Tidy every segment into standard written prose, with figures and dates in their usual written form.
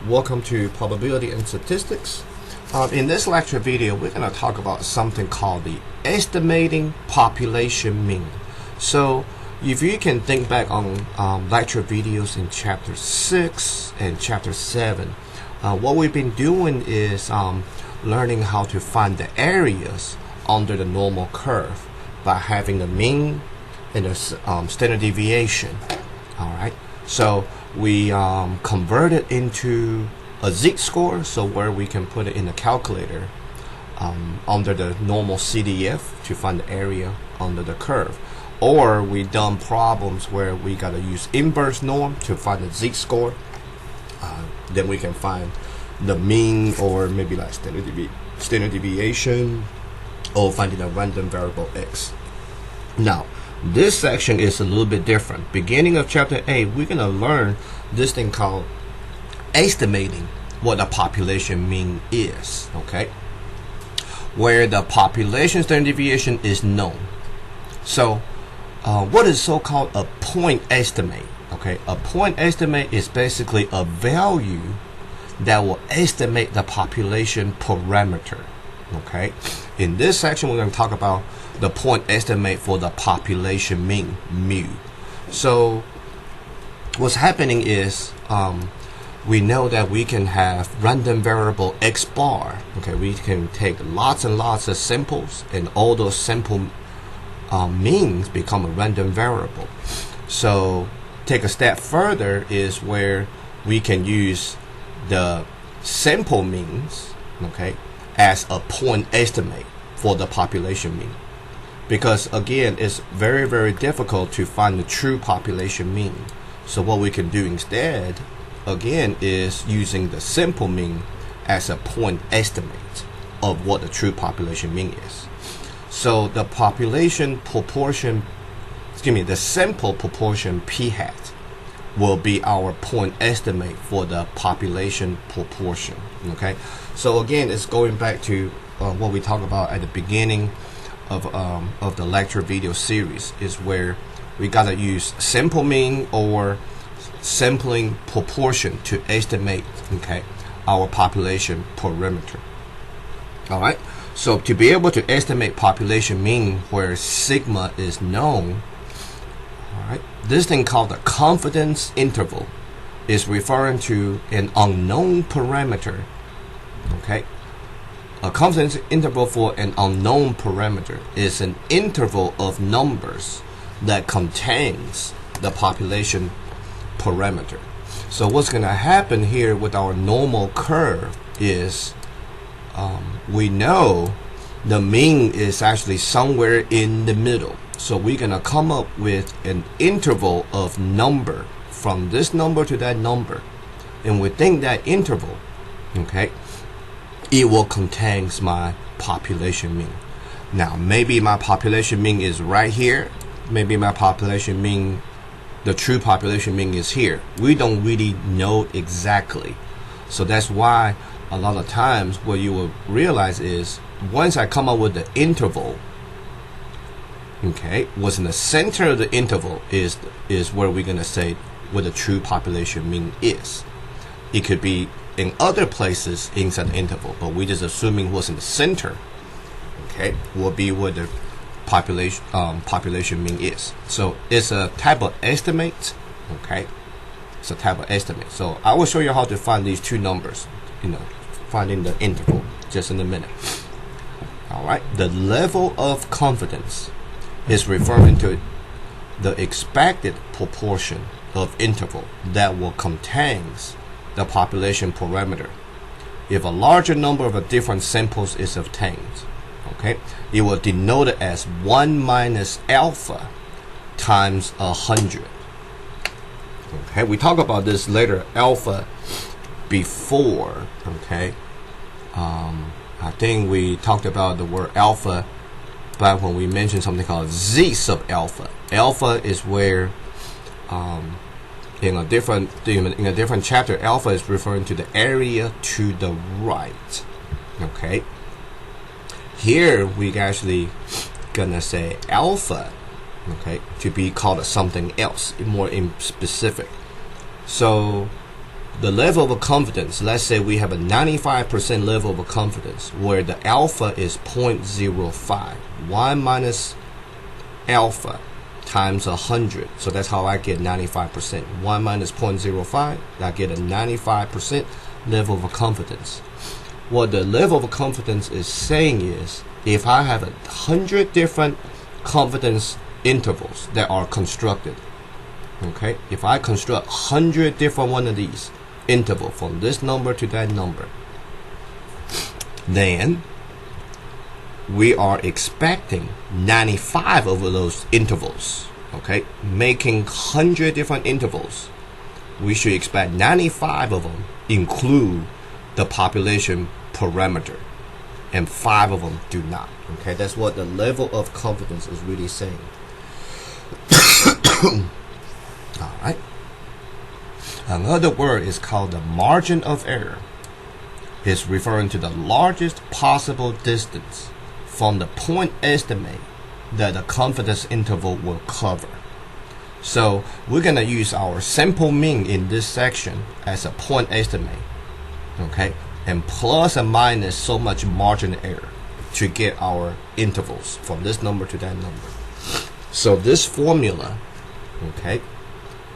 Welcome to Probability and Statistics. In this lecture video, we're going to talk about something called the estimating population mean. So if you can think back on lecture videos in chapter 6 and chapter 7, what we've been doing is learning how to find the areas under the normal curve by having the mean and the standard deviation. All right, so we convert it into a z-score, so where we can put it in the calculator under the normal CDF to find the area under the curve. Or we done problems where we got to use inverse norm to find the z-score. Then we can find the mean, or maybe like standard deviation, or finding a random variable x. Now, this section is a little bit different. Beginning of chapter 8, we're going to learn this thing called estimating what the population mean is, okay? Where the population standard deviation is known. So, what is so-called a point estimate? Okay, a point estimate is basically a value that will estimate the population parameter. Okay, in this section, we're going to talk about the point estimate for the population mean, mu. So what's happening is we know that we can have random variable x bar. Okay, we can take lots and lots of samples, and all those sample means become a random variable. So take a step further is where we can use the sample means, okay, as a point estimate for the population mean. Because again, it's very, very difficult to find the true population mean. So what we can do instead, again, is using the sample mean as a point estimate of what the true population mean is. So the population proportion, the sample proportion p hat will be our point estimate for the population proportion. Okay, so again, it's going back to what we talked about at the beginning of the lecture video series, is where we gotta use sample mean or sampling proportion to estimate, okay, our population parameter. All right, so to be able to estimate population mean where sigma is known, all right, this thing called the confidence interval is referring to an unknown parameter. Okay, a confidence interval for an unknown parameter is an interval of numbers that contains the population parameter. So what's going to happen here with our normal curve is we know the mean is actually somewhere in the middle. So we're going to come up with an interval of number from this number to that number. And within that interval, okay, it will contain my population mean. Now, maybe my population mean is right here. Maybe my population mean, the true population mean is here. We don't really know exactly. So that's why a lot of times what you will realize is once I come up with the interval, okay, what's in the center of the interval is where we're going to say what the true population mean is. It could be in other places inside the interval, but we're just assuming what's in the center, okay, will be what the population mean is. So it's a type of estimate, okay, it's a type of estimate. So I will show you how to find these two numbers, finding the interval just in a minute. All right, the level of confidence is referring to the expected proportion of interval that will contain the population parameter. If a larger number of different samples is obtained, okay, it will denote it as 1 minus alpha times 100. Okay, we talk about this later, alpha, before, okay. I think we talked about the word alpha back when we mentioned something called z sub alpha. Alpha is where in a different chapter, alpha is referring to the area to the right. Okay, here we actually gonna say alpha, okay, to be called something else, more in specific. So the level of confidence, let's say we have a 95% level of confidence where the alpha is 0.05. 1 minus alpha times 100. So that's how I get 95%. 1 minus 0.05, I get a 95% level of confidence. What the level of confidence is saying is, if I have 100 different confidence intervals that are constructed, okay, if I construct 100 different one of these interval from this number to that number, then we are expecting 95 of those intervals, okay, making 100 different intervals. We should expect 95 of them include the population parameter, and 5 of them do not. Okay, that's what the level of confidence is really saying. All right. Another word is called the margin of error. It's referring to the largest possible distance from the point estimate that the confidence interval will cover. So we're going to use our sample mean in this section as a point estimate, okay, and plus and minus so much margin error to get our intervals from this number to that number. So this formula, okay,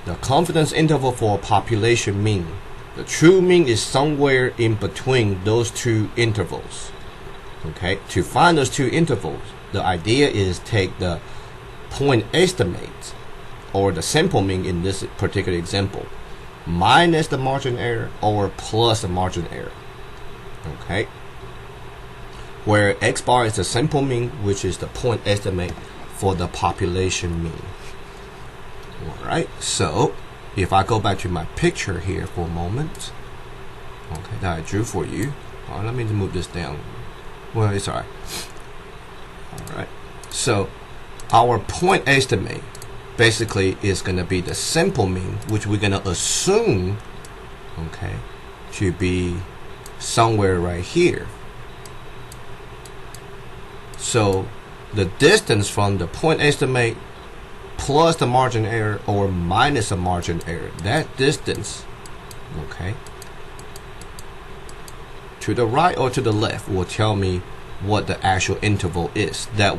the confidence interval for population mean, the true mean is somewhere in between those two intervals. Okay, to find those two intervals, the idea is take the point estimate or the sample mean in this particular example minus the margin error or plus the margin error. Okay, where x bar is the sample mean, which is the point estimate for the population mean. Alright, so if I go back to my picture here for a moment, okay, that I drew for you. Alright, let me move this down. Well, it's alright. Alright, so our point estimate basically is going to be the sample mean, which we're going to assume, okay, to be somewhere right here. So the distance from the point estimate plus the margin error or minus the margin error, that distance, okay, to the right or to the left will tell me what the actual interval is that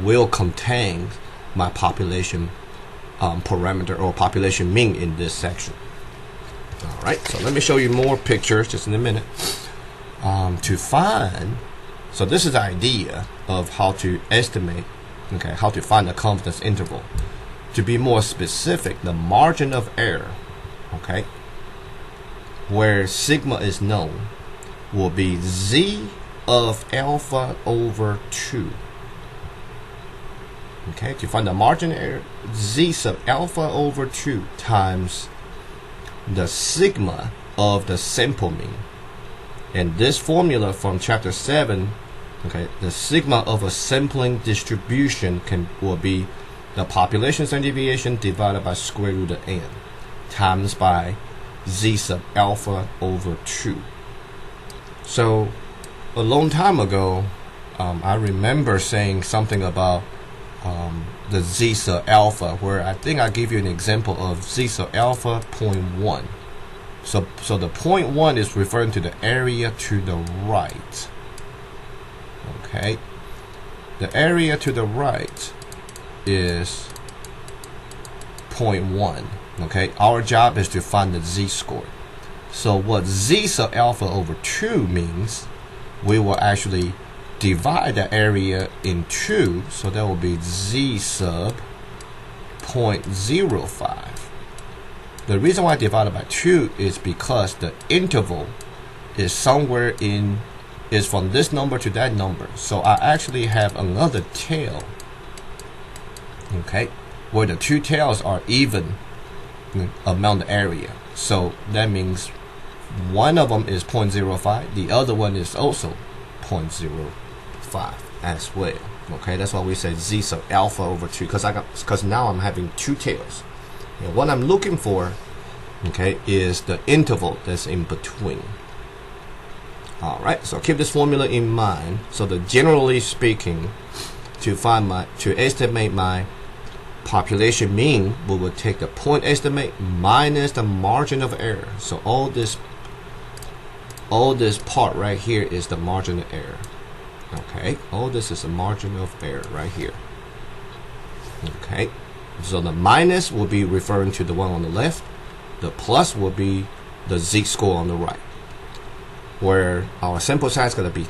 will contain my population parameter or population mean in this section. Alright, so let me show you more pictures just in a minute. To find, so this is the idea of how to estimate, okay, how to find the confidence interval. To be more specific, the margin of error, okay, where sigma is known, will be z of alpha over 2. Okay, to find the margin error, z sub alpha over 2 times the sigma of the sample mean. And this formula from chapter 7, okay, the sigma of a sampling distribution will be the population standard deviation divided by square root of n times by z sub alpha over 2. So a long time ago, I remember saying something about the z sub alpha, where I think I gave you an example of z sub alpha 0.1. So the 0.1 is referring to the area to the right. Okay, the area to the right is 0.1. Okay, our job is to find the z-score. So what z sub alpha over 2 means, we will actually divide the area in 2, so that will be z sub 0.05. The reason why I divided by 2 is because the interval is somewhere is from this number to that number. So I actually have another tail, okay, where the two tails are even amount of area. So that means one of them is 0.05, the other one is also 0.05 as well. Okay, that's why we say z sub alpha over 2, because now I'm having two tails. And what I'm looking for, okay, is the interval that's in between. Alright, so keep this formula in mind. So generally speaking, to estimate my population mean, we will take the point estimate minus the margin of error. So all this part right here is the margin of error. Okay, all this is a margin of error right here. Okay, so the minus will be referring to the one on the left, the plus will be the z-score on the right, where our sample size is going to be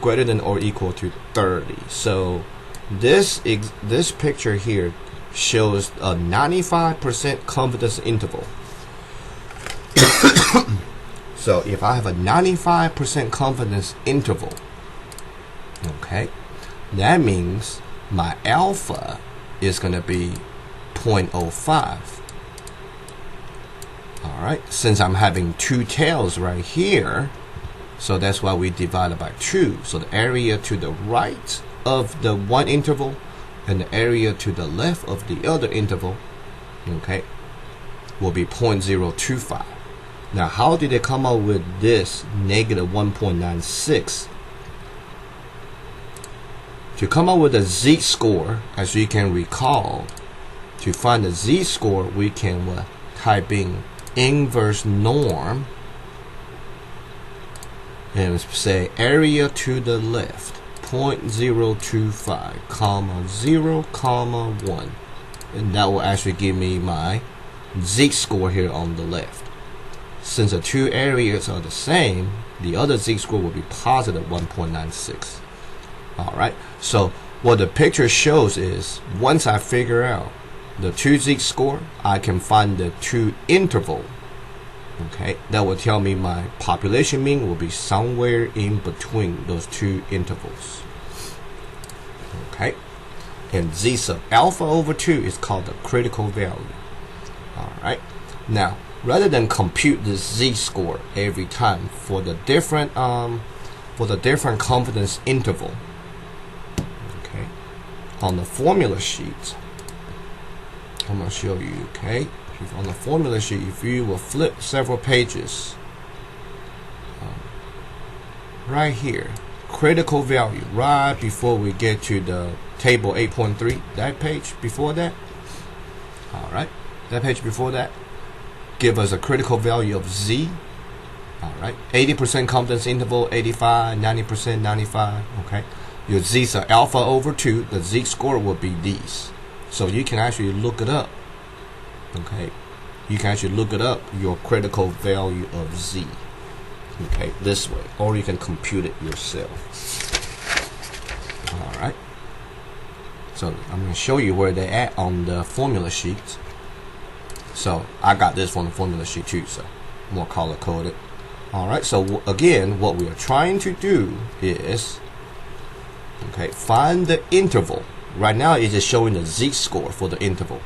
greater than or equal to 30. So this picture here shows a 95% confidence interval. So if I have a 95% confidence interval, okay, that means my alpha is going to be 0.05. Alright, since I'm having two tails right here, so that's why we divide it by 2. So the area to the right of the one interval and the area to the left of the other interval, okay, will be 0.025. Now, how did they come up with this negative 1.96? To come up with a z-score, as you can recall, to find the z-score, we can type in inverse norm and say area to the left 0.025 comma 0 comma 1, and that will actually give me my z-score here on the left. Since the two areas are the same, the other z-score will be positive 1.96. Alright, so what the picture shows is once I figure out the two z-score, I can find the two interval. Okay, that will tell me my population mean will be somewhere in between those two intervals. Okay, and z sub alpha over 2 is called the critical value. Alright, now rather than compute this z-score every time for the different confidence interval, okay, on the formula sheet, I'm going to show you, okay, on the formula sheet, if you will flip several pages, right here, critical value, right before we get to the table 8.3, that page before that, alright, that page before that, give us a critical value of z. Alright, 80% confidence interval, 85, 90%, 95. Okay, your z's are alpha over 2. The z-score will be these. So you can actually look it up. Okay, you can actually look it up, your critical value of z. Okay, this way, or you can compute it yourself. Alright, so I'm going to show you where they're at on the formula sheet. So I got this from the formula sheet too, so more color coded. Alright, so again, what we are trying to do is, okay, find the interval. Right now it's just showing the z-score for the interval.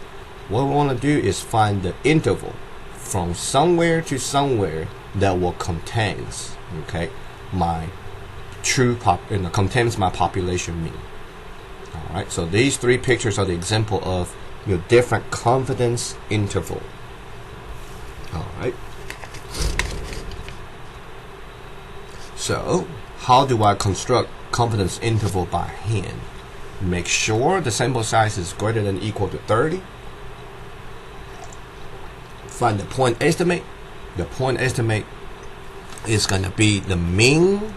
What we want to do is find the interval from somewhere to somewhere that will contains, okay, my contains my population mean. Alright, so these three pictures are the example of your different confidence interval. Alright, so how do I construct confidence interval by hand? Make sure the sample size is greater than or equal to 30. Find the point estimate. The point estimate is going to be the mean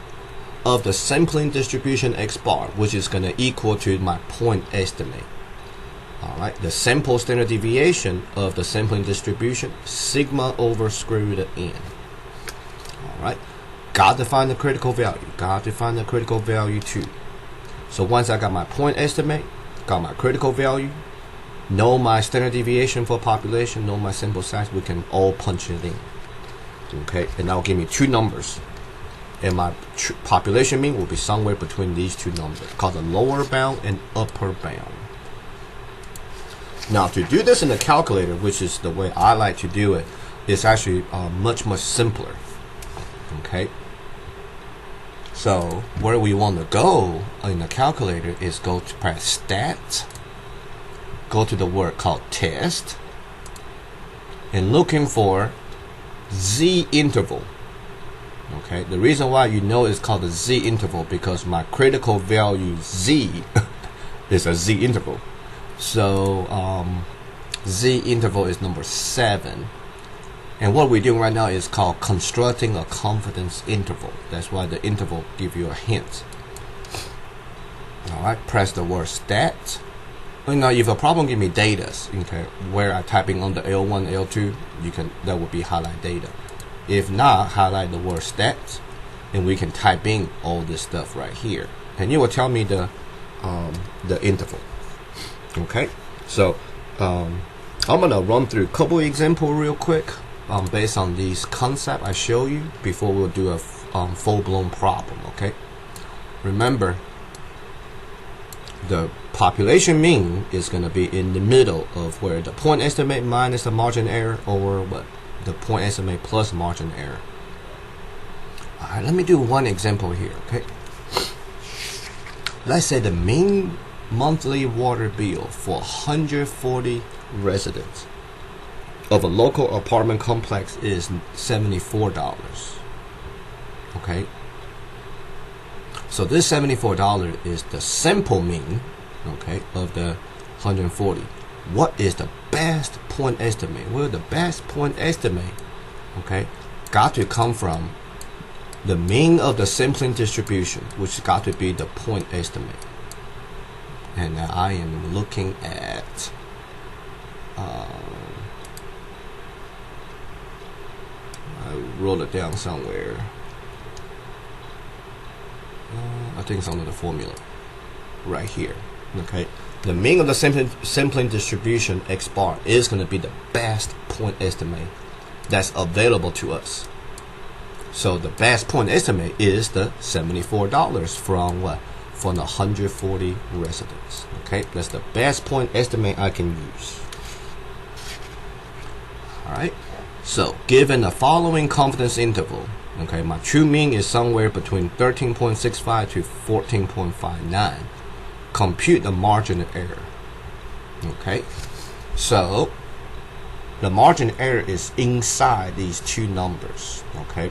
of the sampling distribution x bar, which is going to equal to my point estimate. Alright, the sample standard deviation of the sampling distribution, sigma over square root of n. Alright, got to find the critical value. Got to find the critical value too. So once I got my point estimate, got my critical value, know my standard deviation for population, know my sample size, we can all punch it in. Okay, and that will give me two numbers. And my population mean will be somewhere between these two numbers, called the lower bound and upper bound. Now to do this in the calculator, which is the way I like to do it, is actually much simpler. Okay, so where we want to go in the calculator is go to press stat, go to the word called test, and looking for z interval. Okay, the reason why you know it's called the z interval because my critical value z is a z interval. So Z interval is number 7. And what we're doing right now is called constructing a confidence interval. That's why the interval gives you a hint. Alright, press the word stat. Now if a problem give me data, okay, where I typing on the L1, L2, that would be highlight data. If not, highlight the word stat, and we can type in all this stuff right here. And it will tell me the interval. Okay, so I'm gonna run through a couple examples real quick based on these concepts I show you before we'll do a full-blown problem. Okay, remember the population mean is gonna be in the middle of where the point estimate minus the margin error, or what, the point estimate plus margin error. Alright, let me do one example here. Okay, let's say the mean monthly water bill for 140 residents of a local apartment complex is $74. Okay, so this $74 is the simple mean, okay, of the 140. What is the best point estimate? Well, the best point estimate, okay, got to come from the mean of the sampling distribution, which got to be the point estimate. And now I am looking at I wrote it down somewhere. I think it's under the formula right here. Okay, the mean of the sampling distribution X bar is going to be the best point estimate that's available to us. So the best point estimate is the $74 from what? From the 140 residents. Okay, that's the best point estimate I can use. Alright, so given the following confidence interval, okay, my true mean is somewhere between 13.65 to 14.59. Compute the margin of error. Okay, so the margin of error is inside these two numbers. Okay,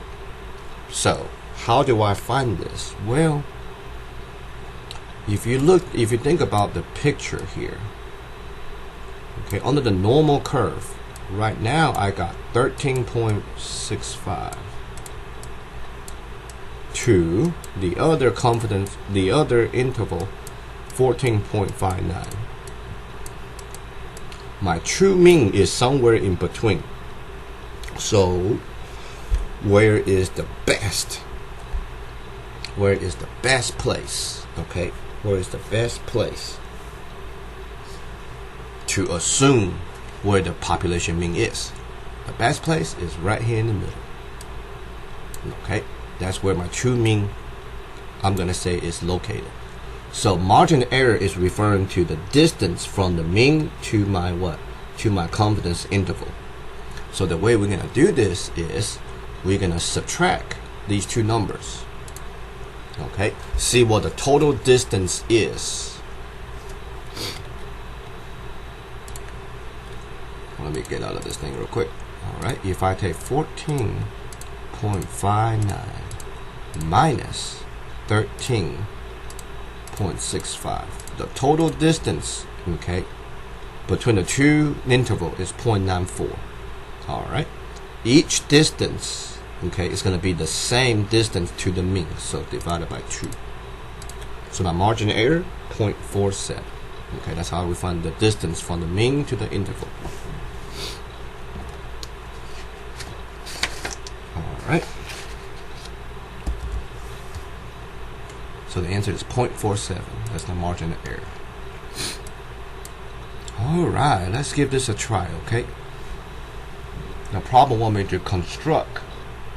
so how do I find this? Well, if you think about the picture here, okay, under the normal curve, right now I got 13.65 to the other interval 14.59. My true mean is somewhere in between. So where is the best? Where is the best place? Okay, where is the best place to assume where the population mean is? The best place is right here in the middle. Okay, that's where my true mean, I'm gonna say, is located. So margin of error is referring to the distance from the mean to my what? To my confidence interval. So the way we're gonna do this is we're gonna subtract these two numbers. Okay, see what the total distance is. Let me get out of this thing real quick. Alright, if I take 14.59 minus 13.65, the total distance, okay, between the two interval is 0.94. Alright, each distance, okay, is going to be the same distance to the mean, so divided by 2. So my margin of error, 0.47. Okay, that's how we find the distance from the mean to the interval. Alright, so the answer is 0.47. That's the margin of error. Alright, let's give this a try, okay? The problem wants me to construct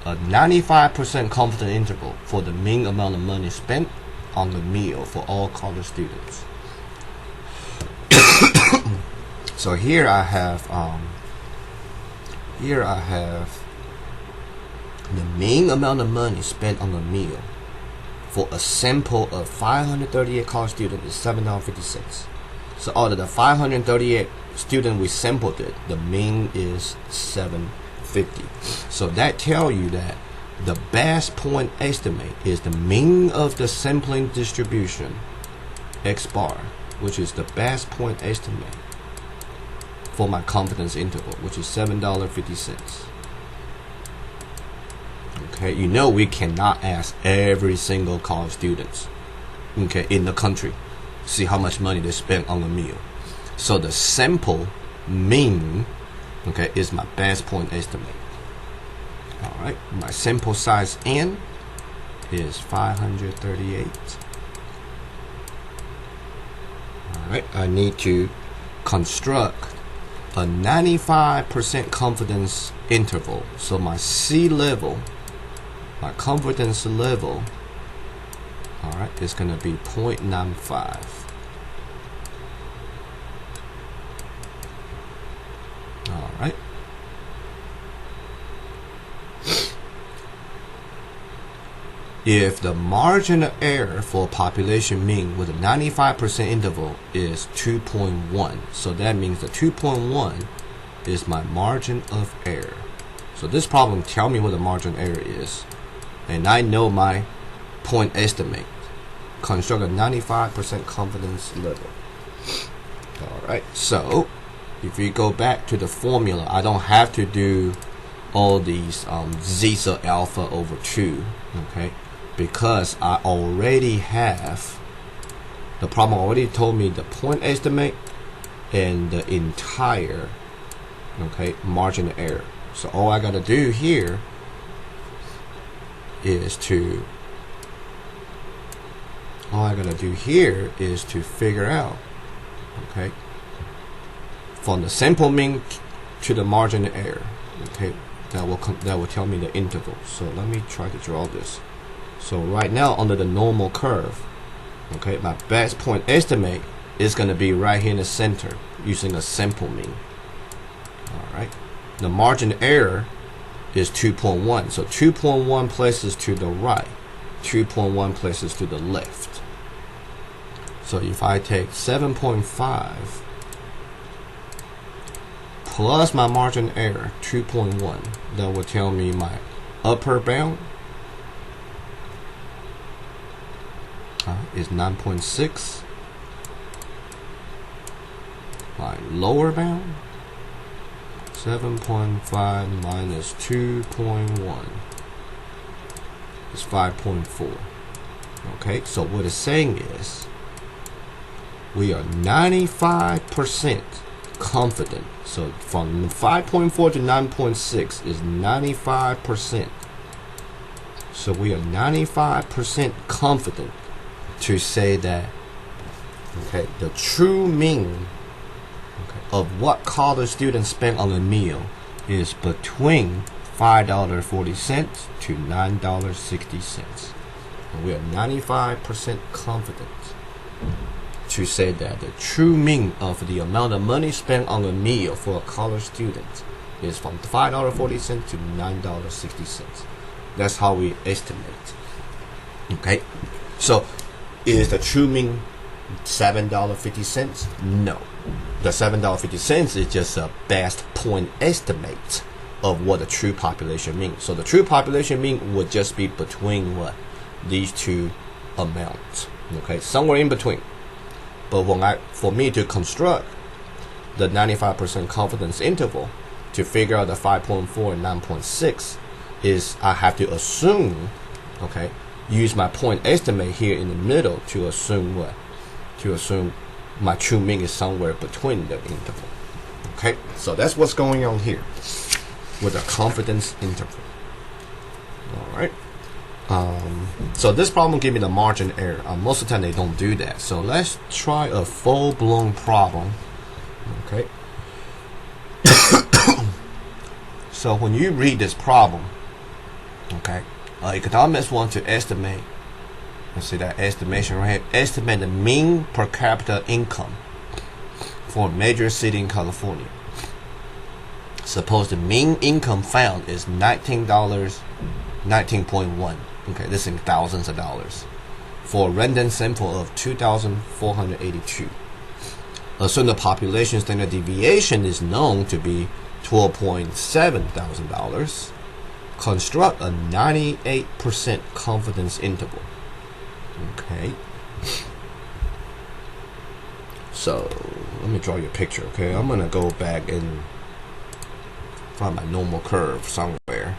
a 95% confidence interval for the mean amount of money spent on the meal for all college students. So here I have the mean amount of money spent on the meal for a sample of 538 college students is $7.56. So out of the 538 students we sampled it, the mean is $7.50. So that tells you that the best point estimate is the mean of the sampling distribution X bar which is the best point estimate for my confidence interval, which is $7.50. Okay, you know we cannot ask every single college students, okay, in the country, see how much money they spend on a meal. So the sample mean, okay, is my best point estimate. All right, my sample size N is 538. All right, I need to construct a 95% confidence interval. So my C level, my confidence level, all right, is going to be 0.95. All right. If the margin of error for population mean with a 95% interval is 2.1, so that means the 2.1 is my margin of error. So this problem tell me what the margin of error is, and I know my point estimate. Construct a 95% confidence level. All right. So if we go back to the formula, I don't have to do all these z sub alpha over 2, okay? Because I already have, the problem already told me the point estimate and the entire, okay, margin of error. So all I gotta do here is to figure out, okay, from the sample mean to the margin of error, okay, that will tell me the interval. So let me try to draw this. So right now under the normal curve, okay, my best point estimate is going to be right here in the center using a sample mean. All right, the margin of error is 2.1, so 2.1 places to the right, 2.1 places to the left. So if I take 7.5 plus my margin of error 2.1, that will tell me my upper bound is 9.6. My lower bound 7.5 minus 2.1 is 5.4. Okay, so what it's saying is we are 95% confident. So from 5.4 to 9.6 is 95%. So we are 95% confident to say that, okay, the true mean, okay, of what college students spend on a meal is between $5.40 to $9.60. And we are 95% confident to say that the true mean of the amount of money spent on a meal for a college student is from $5.40 to $9.60. That's how we estimate. Okay, so is the true mean $7.50? No. The $7.50 is just a best point estimate of what the true population means. So the true population mean would just be between what? These two amounts. Okay, somewhere in between. But for me to construct the 95% confidence interval to figure out the 5.4 and 9.6 is I have to assume, okay, use my point estimate here in the middle to assume what? To assume my true mean is somewhere between the interval. Okay, so that's what's going on here with a confidence interval. All right. So this problem give me the margin error. Most of the time they don't do that. So let's try a full-blown problem. Okay. So when you read this problem, okay, economists want to estimate. Let's see that estimation right here. Estimate the mean per capita income for a major city in California. Suppose the mean income found is $19.1. Okay, this is in thousands of dollars for a random sample of 2,482. Assume the population standard deviation is known to be $12.7 thousand. Construct a 98% confidence interval. Okay. So let me draw you a picture, okay? I'm gonna go back and find my normal curve somewhere,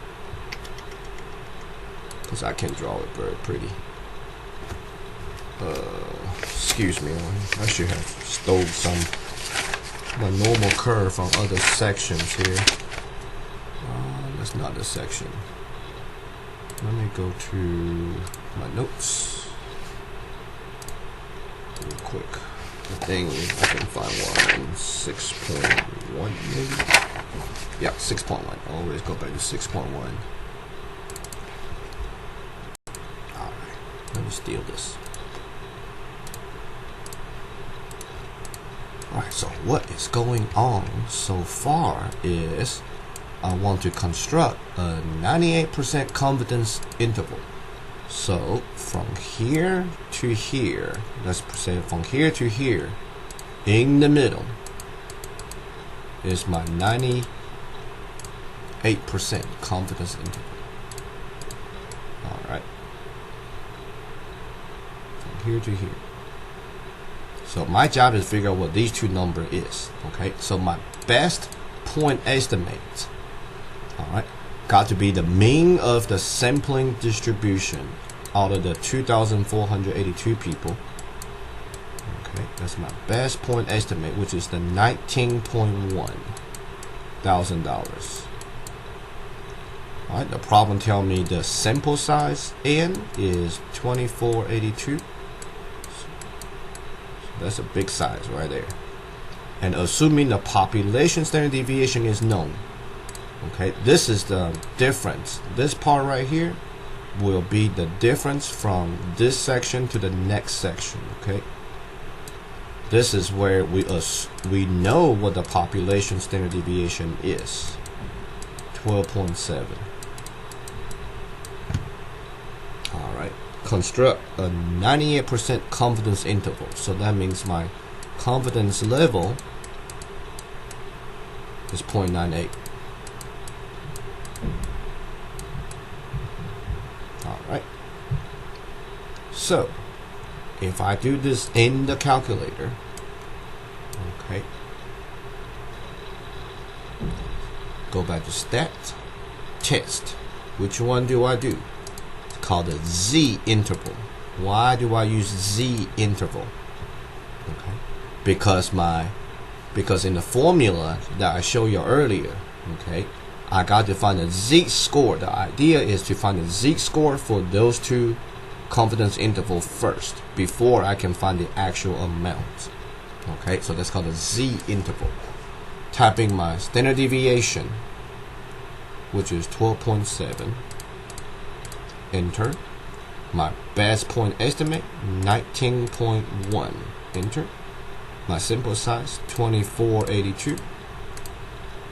because I can draw it very pretty. Excuse me, I should have stole my normal curve on other sections here. That's not the section. Let me go to my notes real quick. I think I can find one 6.1 maybe. Yeah, 6.1. Always go back to 6.1. Alright, let me steal this. Alright, so what is going on so far is I want to construct a 98% confidence interval. So from here to here, let's say from here to here, in the middle is my 98% confidence interval. Alright. From here to here. So my job is to figure out what these two numbers is. Okay, so my best point estimate, alright, got to be the mean of the sampling distribution out of the 2,482 people. Okay, that's my best point estimate, which is the $19.1 thousand. Alright, the problem tell me the sample size N is 2,482. That's a big size right there. And assuming the population standard deviation is known. Okay, this is the difference. This part right here will be the difference from this section to the next section. Okay, this is where we know what the population standard deviation is. 12.7. Alright, construct a 98% confidence interval. So that means my confidence level is 0.98. Alright, so if I do this in the calculator, okay, go back to stat, test. Which one do I do? It's called a Z interval. Why do I use Z interval? Okay, because in the formula that I showed you earlier, okay, I got to find a z-score. The idea is to find a z-score for those two confidence interval first before I can find the actual amount. Okay, so that's called a z-interval. Typing my standard deviation, which is 12.7. Enter. My best point estimate, 19.1. Enter. My sample size, 2,482.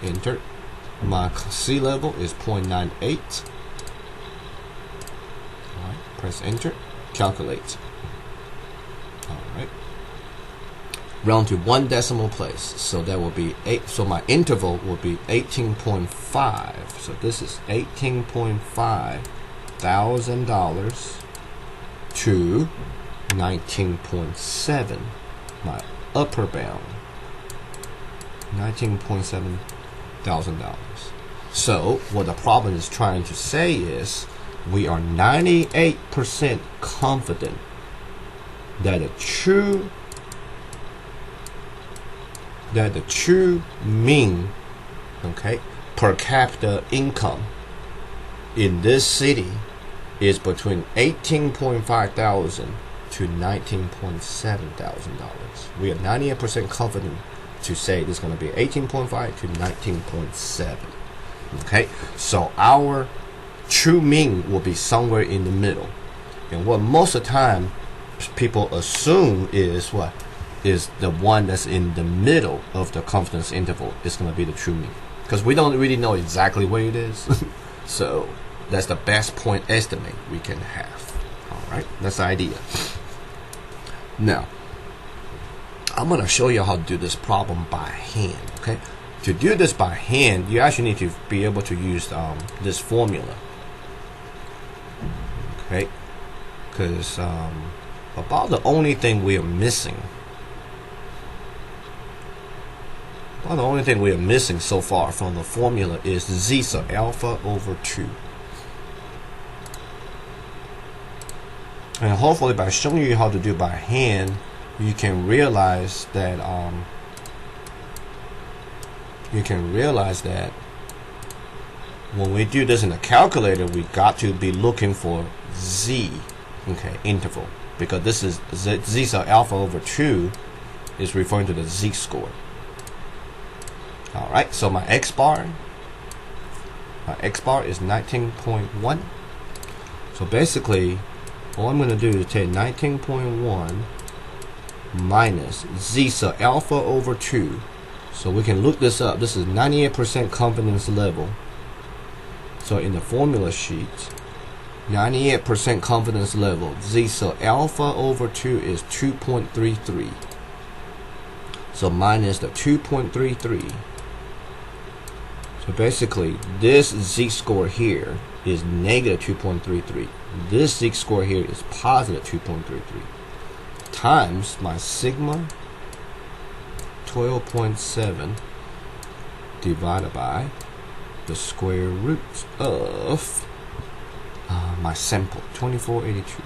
Enter. My C level is 0.98. Alright, press enter, calculate. Alright. Round to one decimal place. So that will be 8. So my interval will be 18.5. So this is $18.5 thousand to 19.7. My upper bound. $19.7 thousand. So what the problem is trying to say is we are 98% confident that the true mean, okay, per capita income in this city is between $18.5 thousand to $19.7 thousand. We are 98% confident to say this is going to be 18.5 to 19.7. Okay, so our true mean will be somewhere in the middle. And what most of the time people assume is what is the one that's in the middle of the confidence interval is going to be the true mean, because we don't really know exactly where it is. So that's the best point estimate we can have. All right, that's the idea. Now I'm going to show you how to do this problem by hand. Okay, to do this by hand, you actually need to be able to use this formula. Okay, because about the only thing we are missing Well, the only thing we are missing so far from the formula is z, so alpha over 2. And hopefully by showing you how to do by hand, you can realize that when we do this in a calculator, we got to be looking for z, okay, interval, because this is z, so alpha over 2 is referring to the z-score. All right, so my x bar is 19.1. So basically, all I'm going to do is take 19.1 minus z, so alpha over 2. So we can look this up. This is 98% confidence level. So in the formula sheet, 98% confidence level, z, so alpha over 2 is 2.33. So minus the 2.33. So basically, this z-score here is negative 2.33. This z-score here is positive 2.33 times my sigma 12.7 divided by the square root of my sample 2482.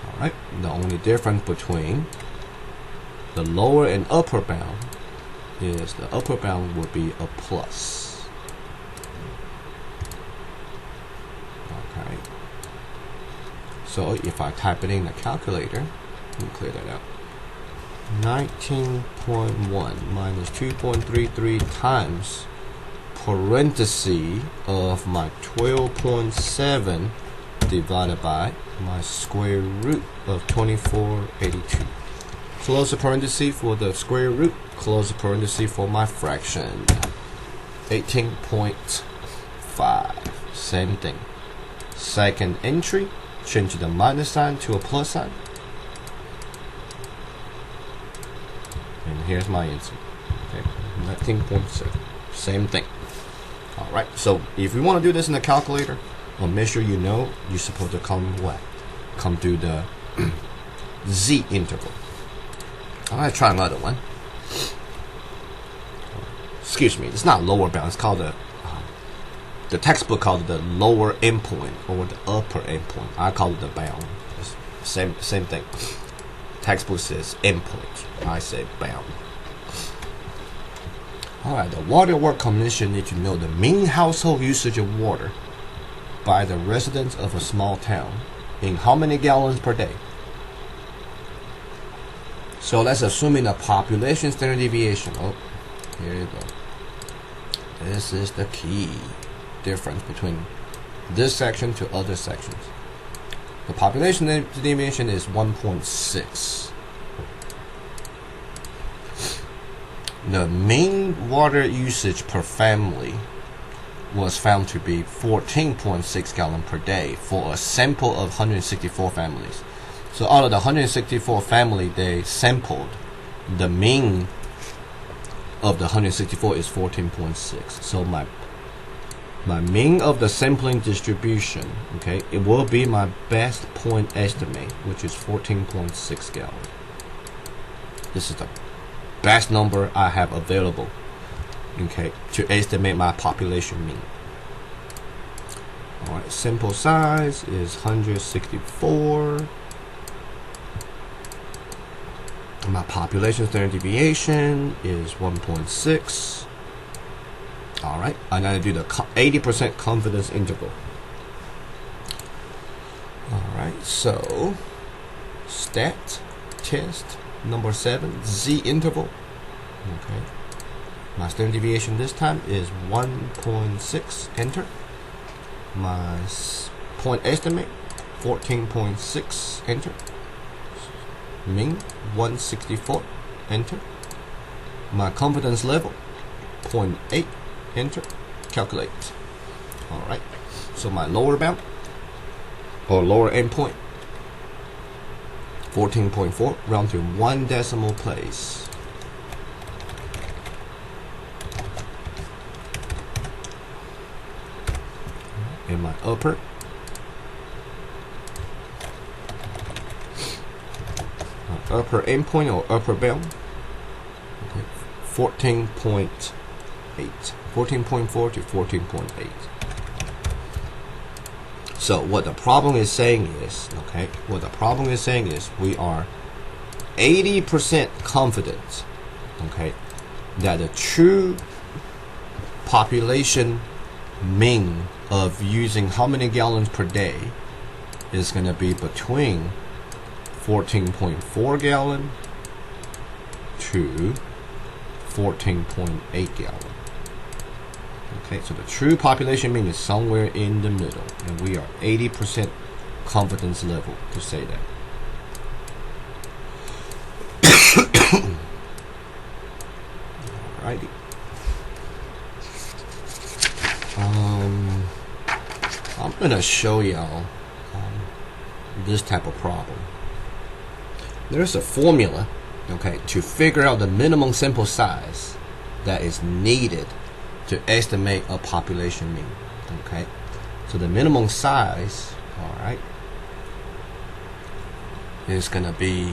All right, the only difference between the lower and upper bound is the upper bound will be a plus. Okay. So if I type it in the calculator, let me clear that out. 19.1 minus 2.33 times parenthesis of my 12.7 divided by my square root of 2482. Close the parenthesis for the square root, close the parenthesis for my fraction. 18.5. Same thing. Second entry, change the minus sign to a plus sign. And here's my answer. Okay, 19.7. Same thing. Alright, so if you want to do this in the calculator, make sure you know you're supposed to come what? Come to the z interval. I'm going to try another one. Excuse me, it's not lower bound, it's called the textbook called it the lower endpoint or the upper endpoint. I call it the bound. It's same thing. Textbook says endpoint, I say bound. Alright, the Water Works Commission need to know the mean household usage of water by the residents of a small town in how many gallons per day. So let's assume in a population standard deviation. Oh, here you go. This is the key difference between this section to other sections. The population deviation is 1.6. The mean water usage per family was found to be 14.6 gallons per day for a sample of 164 families. So out of the 164 family they sampled, the mean of the 164 is 14.6. So my mean of the sampling distribution, okay, it will be my best point estimate, which is 14.6 gallons. This is the best number I have available, okay, to estimate my population mean. Alright, sample size is 164. My population standard deviation is 1.6. Alright, I'm going to do the 80% confidence interval. Alright, so stat test number 7, z interval. Okay, my standard deviation this time is 1.6. Enter. My point estimate 14.6. Enter. Mean 164. Enter. My confidence level 0.8. Enter. Calculate. Alright, so my lower bound or lower endpoint 14.4, round to 1 decimal place. In my upper, upper endpoint or upper bound. Okay. 14.8. 14.4 to 14.8. So what the problem is saying is, okay, what the problem is saying is we are 80% confident, okay, that the true population mean of using how many gallons per day is going to be between 14.4 gallon to 14.8 gallon. Okay, so the true population mean is somewhere in the middle, and we are 80% confidence level to say that. Alrighty. I'm gonna show y'all this type of problem. There's a formula, okay, to figure out the minimum sample size that is needed to estimate a population mean. Okay, so the minimum size, all right, is gonna be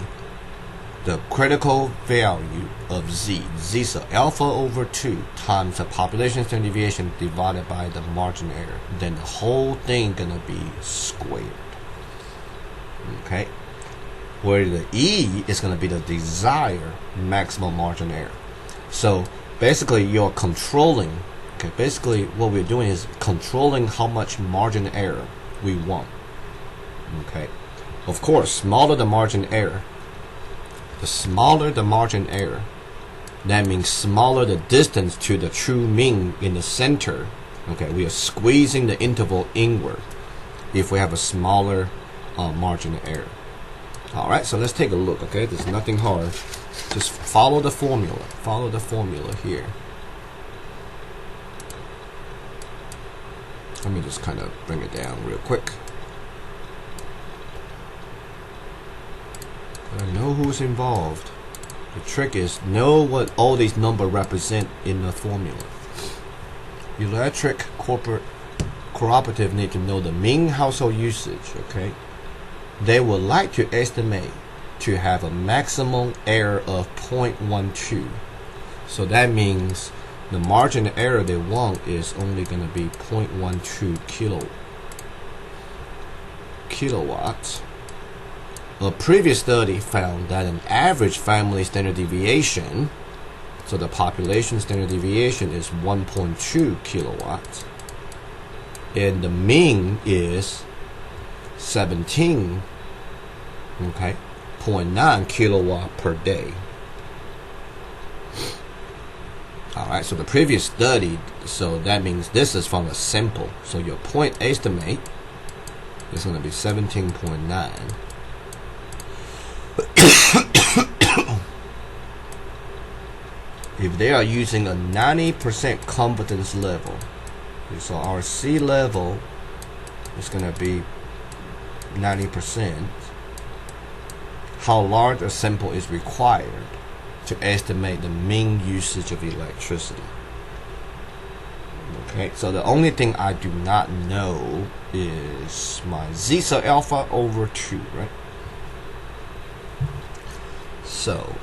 the critical value of z. Z, so alpha over 2 times the population standard deviation divided by the margin error. Then the whole thing gonna be squared. Okay, where the E is gonna be the desired maximum margin error. So basically you're controlling, okay, basically what we're doing is controlling how much margin error we want. Okay, of course, smaller the margin error, the smaller the margin error, that means smaller the distance to the true mean in the center. Okay, we are squeezing the interval inward if we have a smaller margin error. Alright, so let's take a look. Okay, there's nothing hard. Just follow the formula. Follow the formula here. Let me just kind of bring it down real quick. I know who's involved. The trick is know what all these numbers represent in the formula. Electric corporate cooperative need to know the mean household usage. Okay, they would like to estimate to have a maximum error of 0.12. So that means the margin error they want is only going to be 0.12 kilowatts. A previous study found that an average family standard deviation, so the population standard deviation is 1.2 kilowatts, and the mean is 17, okay, 0.9 kilowatt per day. Alright, so the previous study, so that means this is from a sample, so your point estimate is going to be 17.9. If they are using a 90% confidence level, so our C level is going to be 90%, how large a sample is required to estimate the mean usage of electricity. Okay, so the only thing I do not know is my Z, so alpha over 2, right? So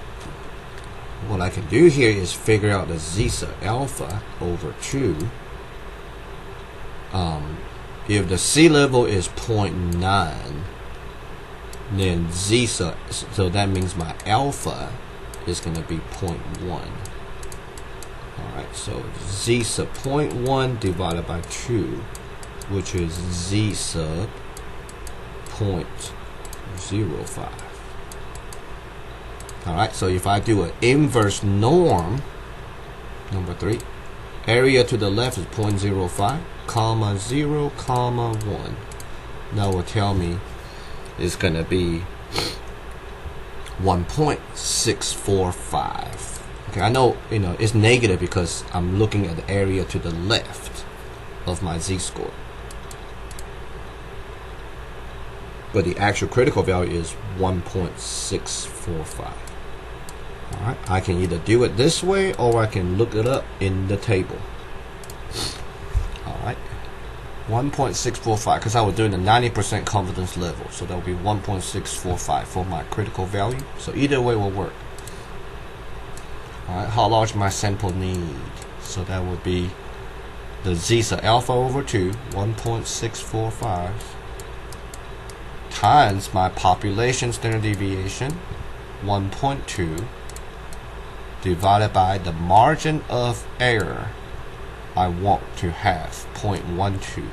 what I can do here is figure out the Z sub alpha over 2. If the C level is 0.9, then Z sub, so that means my alpha is going to be 0.1. Alright, so Z sub 0.1 divided by 2, which is Z sub 0.05. Alright, so if I do an inverse norm, number 3, area to the left is 0.05, comma 0, comma 1. That will tell me it's going to be 1.645. Okay, I know, it's negative because I'm looking at the area to the left of my z-score. But the actual critical value is 1.645. Alright, I can either do it this way or I can look it up in the table. Alright, 1.645, because I was doing the 90% confidence level, so that will be 1.645 for my critical value. So either way will work. Alright, how large my sample need? So that would be the zeta alpha over 2, 1.645, times my population standard deviation, 1.2, divided by the margin of error I want to have, 0.12.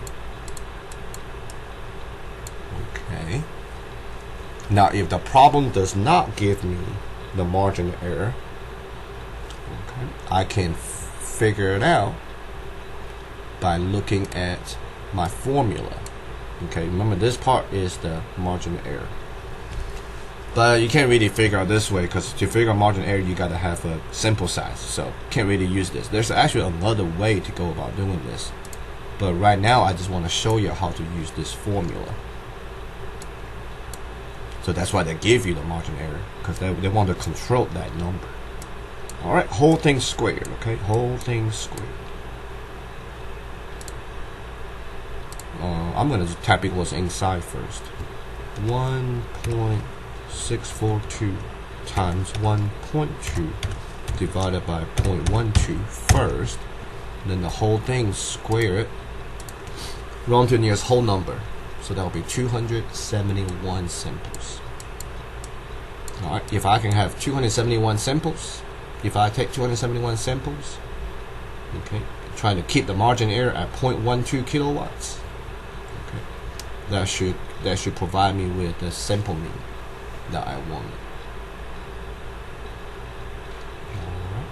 Okay. Now if the problem does not give me the margin of error, okay, I can figure it out by looking at my formula. Okay, remember this part is the margin of error. But you can't really figure out this way, because to figure out margin of error you gotta have a sample size, so can't really use this. There's actually another way to go about doing this, but right now I just want to show you how to use this formula. So that's why they give you the margin of error, because they want to control that number. Alright, whole thing squared, okay? Whole thing squared. I'm going to type equals inside first. 1.642 times 1.2 divided by 0.12 first. Then the whole thing squared. Round to the nearest whole number. So that will be 271 samples. Alright, if I can have 271 samples, if I take 271 samples, okay, trying to keep the margin error at 0.12 kilowatts, okay, that should provide me with the sample mean that I want. Alright.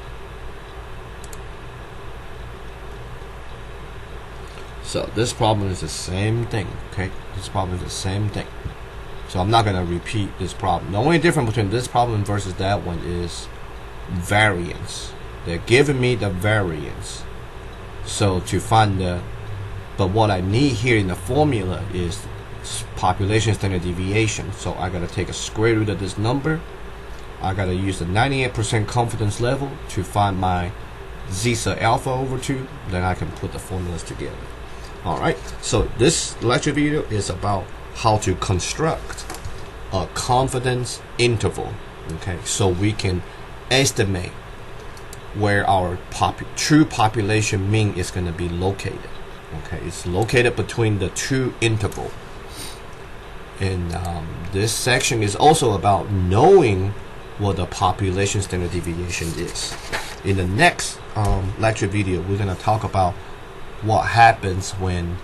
So this problem is the same thing, okay? This problem is the same thing. So I'm not going to repeat this problem. The only difference between this problem versus that one is variance. They're giving me the variance. So to find but what I need here in the formula is population standard deviation. So I got to take a square root of this number. I got to use the 98% confidence level to find my zeta alpha over 2. Then I can put the formulas together. Alright, so this lecture video is about how to construct a confidence interval, okay, so we can estimate where our true population mean is going to be located. Okay, it's located between the two intervals. And this section is also about knowing what the population standard deviation is. In the next lecture video, we're going to talk about what happens when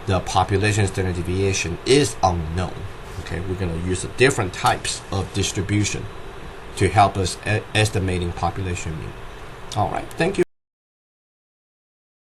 the population standard deviation is unknown. Okay, we're going to use different types of distribution to help us estimating population mean. All right, thank you.